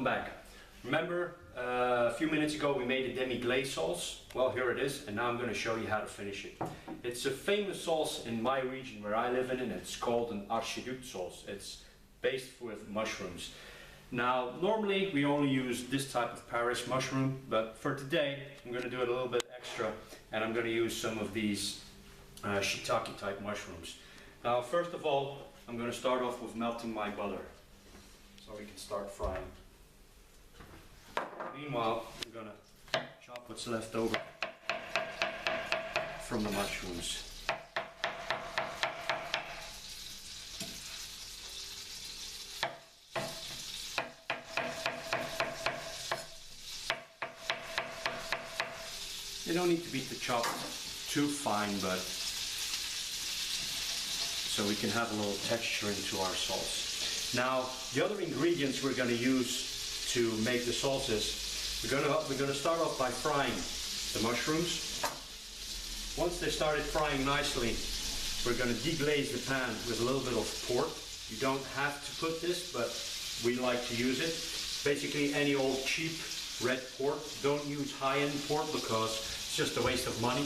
welcome back. Remember a few minutes ago we made a demi-glace sauce? Well, here it is, and now I'm going to show you how to finish it. It's a famous sauce in my region where I live in, and it's called an Archiducsauce. It's based with mushrooms. Now, normally we only use this type of Paris mushroom, but for today I'm going to do it a little bit extra, and I'm going to use some of these shiitake type mushrooms. Now, first of all, I'm going to start off with melting my butter so we can start frying. Meanwhile, I'm going to chop what's left over from the mushrooms. They don't need to be chopped too fine, but so we can have a little texture into our sauce. Now, the other ingredients we're going to use to make the sauce is we're going to start off by frying the mushrooms. Once they started frying nicely, we're going to deglaze the pan with a little bit of pork. You don't have to put this, but we like to use it. Basically, any old cheap red pork. Don't use high-end pork because it's just a waste of money.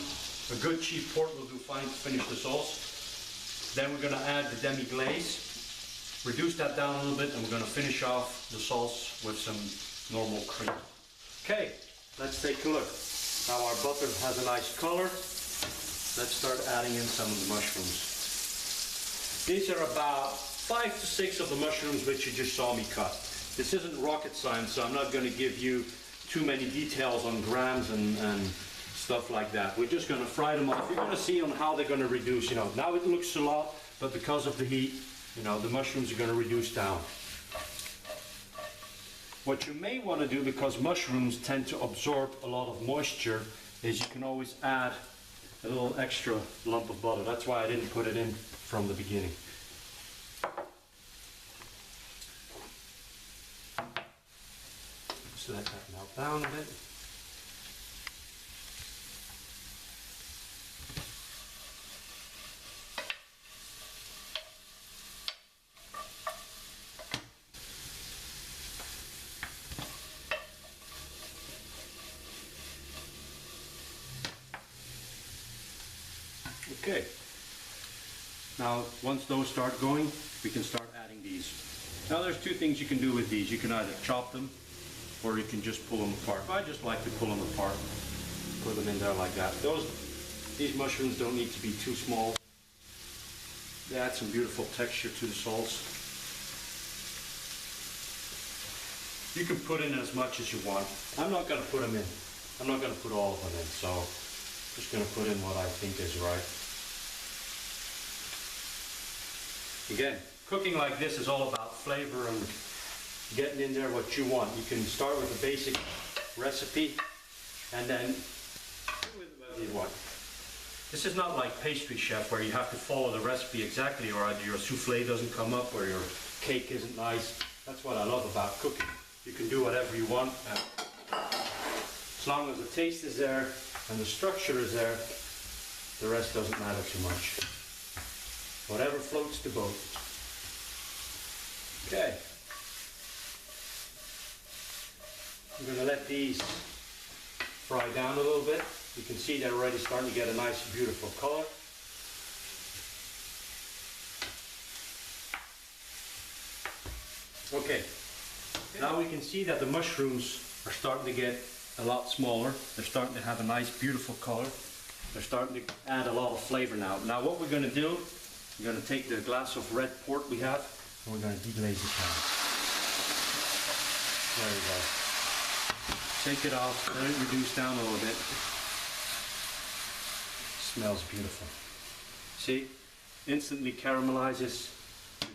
A good cheap pork will do fine to finish the sauce. Then we're going to add the demi-glaze, reduce that down a little bit, and we're going to finish off the sauce with some normal cream. Okay, let's take a look. Now our butter has a nice color. Let's start adding in some of the mushrooms. These are about 5 to 6 of the mushrooms which you just saw me cut. This isn't rocket science, so I'm not going to give you too many details on grams and stuff like that. We're just going to fry them off. You're going to see on how they're going to reduce. You know, now it looks a lot, but because of the heat, you know, the mushrooms are going to reduce down. What you may want to do, because mushrooms tend to absorb a lot of moisture, is you can always add a little extra lump of butter. That's why I didn't put it in from the beginning. Just let that melt down a bit. Okay, now once those start going, we can start adding these. Now there's two things you can do with these. You can either chop them or you can just pull them apart. I just like to pull them apart, put them in there like that. These mushrooms don't need to be too small. They add some beautiful texture to the sauce. You can put in as much as you want. I'm not going to put them in. I'm not going to put all of them in, so I'm just going to put in what I think is right. Again, cooking like this is all about flavor and getting in there what you want. You can start with a basic recipe and then do with whatever you want. This is not like pastry chef where you have to follow the recipe exactly, or either your souffle doesn't come up or your cake isn't nice. That's what I love about cooking. You can do whatever you want. As long as the taste is there and the structure is there, the rest doesn't matter too much. Whatever floats the boat. Okay. I'm going to let these fry down a little bit. You can see they're already starting to get a nice, beautiful color. Okay. Now we can see that the mushrooms are starting to get a lot smaller. They're starting to have a nice, beautiful color. They're starting to add a lot of flavor now. Now what we're going to do, we're going to take the glass of red port we have, and we're going to deglaze the pan. There we go. Take it off, let it reduce down a little bit. Smells beautiful. See? Instantly caramelizes,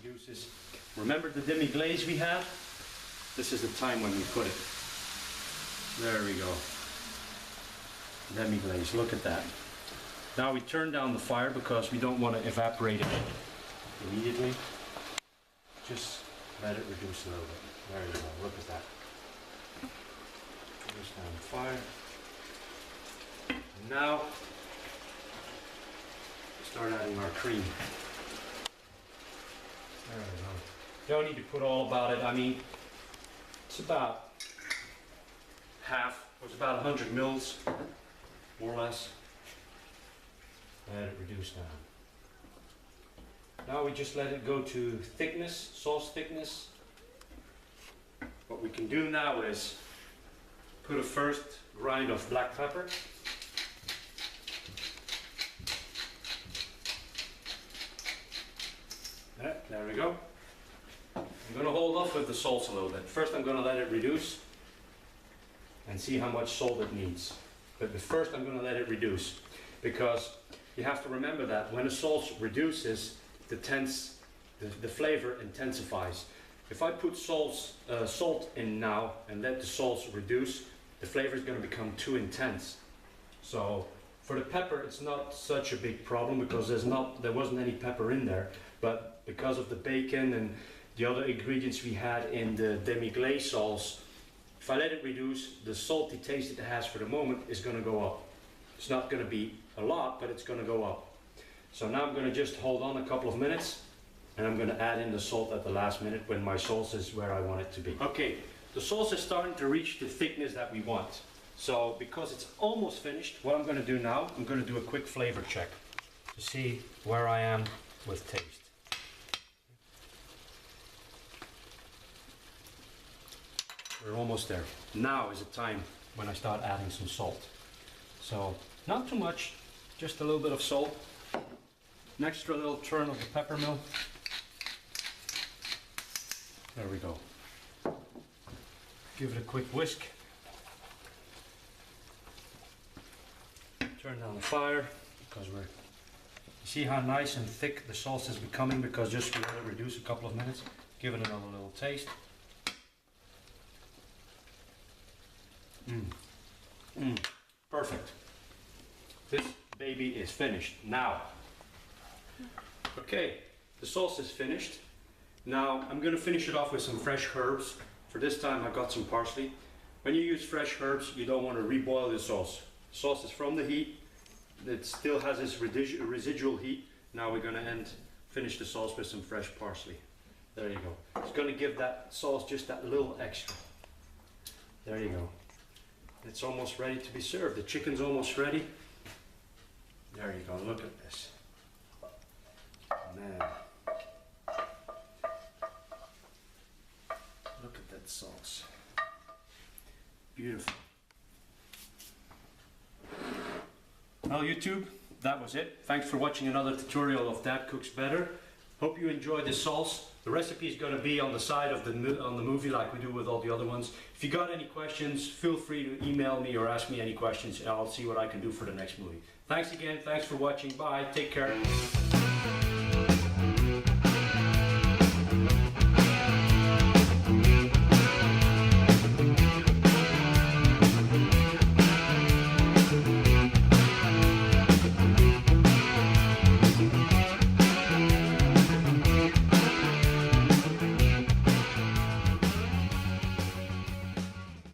reduces. Remember the demi-glaze we had? This is the time when we put it. There we go. Demi-glaze, look at that. Now we turn down the fire because we don't want to evaporate it immediately. Just let it reduce a little bit. There you go, look at that. Reduce down the fire. And now, start adding our cream. There we go. You don't need to put all about it. I mean, It's about half, it's about 100 mils, more or less. Let it reduce down. Now we just let it go to thickness, sauce thickness. What we can do now is put a first grind of black pepper. There we go. I'm going to hold off with the salt a little bit. First I'm going to let it reduce and see how much salt it needs. But first I'm going to let it reduce, because you have to remember that when the salt reduces, the flavor intensifies. If I put salt in now and let the salt reduce, the flavor is going to become too intense. So for the pepper, it's not such a big problem because there wasn't any pepper in there. But because of the bacon and the other ingredients we had in the demi-glace sauce, if I let it reduce, the salty taste it has for the moment is going to go up. It's not going to be a lot, but it's going to go up. So now I'm going to just hold on a couple of minutes, and I'm going to add in the salt at the last minute when my sauce is where I want it to be. Okay, the sauce is starting to reach the thickness that we want. So because it's almost finished, what I'm going to do now, I'm going to do a quick flavor check to see where I am with taste. We're almost there. Now is the time when I start adding some salt. So not too much, just a little bit of salt. An extra little turn of the pepper mill. There we go. Give it a quick whisk. Turn down the fire because you see how nice and thick the sauce is becoming because just we let it reduce a couple of minutes. Give it another little taste. Perfect. This baby is finished. Now, okay, the sauce is finished. Now I'm going to finish it off with some fresh herbs. For this time I got some parsley. When you use fresh herbs, you don't want to reboil the sauce. The sauce is from the heat. It still has this residual heat. Now we're going to finish the sauce with some fresh parsley. There you go. It's going to give that sauce just that little extra. There you go. It's almost ready to be served. The chicken's almost ready. There you go. Look at this. Man. Look at that sauce. Beautiful. Well, YouTube, that was it. Thanks for watching another tutorial of Dad Cooks Better. Hope you enjoyed this sauce. The recipe is going to be on the side of the movie like we do with all the other ones. If you got any questions, feel free to email me or ask me any questions and I'll see what I can do for the next movie. Thanks again. Thanks for watching. Bye. Take care.